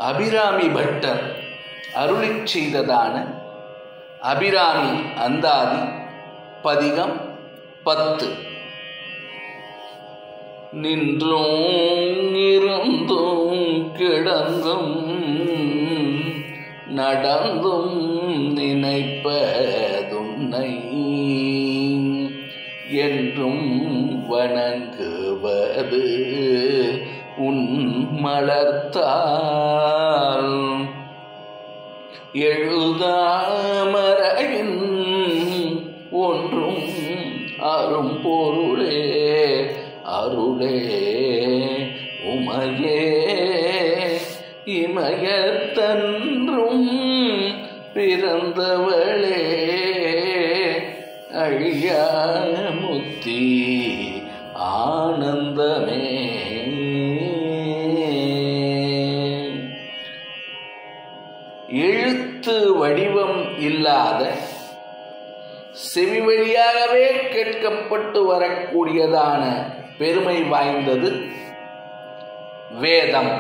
Abirami butter அருளிச் செய்ததான அபிராமி அந்தாதி பதிகம் 10. நின்றும் இருந்தும் கிடந்தும் நடந்தும் நினைப்பதுன்னை என்றும் வணங்குவது உன் மலர்த்தால் எழுதாமறையின் ஒன்றும் அரும்பொருளே அருளே உமையே இமயத்தன்றும் பிறந்தவளே அழியா முத்தி ஆனந்தமே. எழுத்து வடிவம் இல்லாத செவி வழியாகவே கேட்கப்பட்டு வரக்கூடியதான பெருமை வாய்ந்தது வேதம்.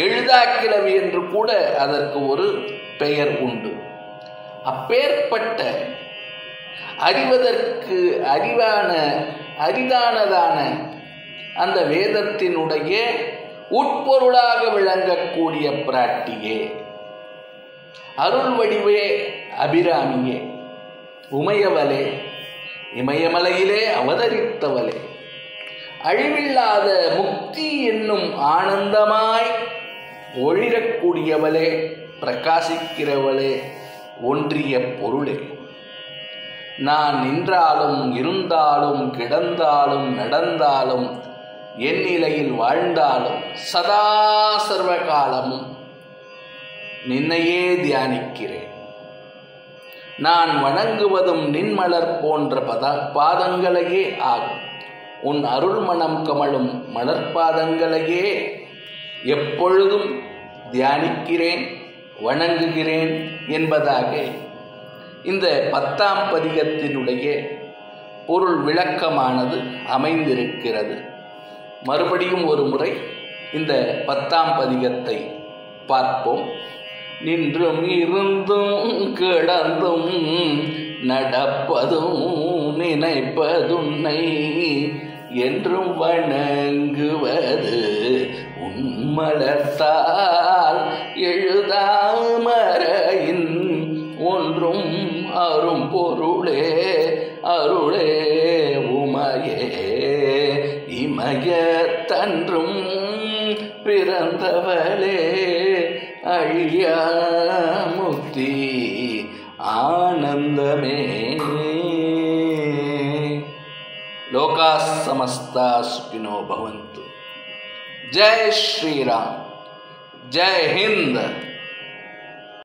எழுதாக்கிழவி என்று கூட அதற்கு ஒரு பெயர் உண்டு. அப்பேற்பட்ட அறிவதற்கு அரிதானதான அந்த வேதத்தினுடைய உட்பொருளாக விளங்கக்கூடிய பிராட்டியே, அருள் வடிவே அபிராமியே, உமையவளே, இமயமலையிலே அவதரித்தவளே, அழிவில்லாத முக்தி என்னும் ஆனந்தமாய் ஒளிரக்கூடியவளே, பிரகாசிக்கிறவளே, ஒன்றிய பொருளே, நான் நின்றாலும் இருந்தாலும் கிடந்தாலும் நடந்தாலும் என் நிலையில் வாழ்ந்தாலும் சதா சர்வகாலமும் நின்னையே தியானிக்கிறேன். நான் வணங்குவதும் நின்மலர் போன்ற பாதங்களையே ஆகும். உன் அருள் மனம் கமழும் மலர்பாதங்களையே எப்பொழுதும் தியானிக்கிறேன், வணங்குகிறேன் என்பதாக இந்த 10ஆம் பதிகத்தினுடைய பொருள் விளக்கமானது அமைந்திருக்கிறது. மறுபடியும் ஒரு முறை இந்த 10ஆம் பதிகத்தை பார்ப்போம். நின்றும் இருந்தும் கிடந்தும் நடப்பதும் நினைப்பதுன்னை என்றும் வணங்குவது உன்மலர்த்தால் எழுதாமறையின் ஒன்றும் அரும் பொருளே அருளே உமையே இமயத்தன்றும் பிறந்தவளே அழியா முக்தி ஆனந்தமே. லோகா சமஸ்தா சுகினோ பவந்து. ஜெய் ஸ்ரீராம், ஜெய் ஹிந்த்.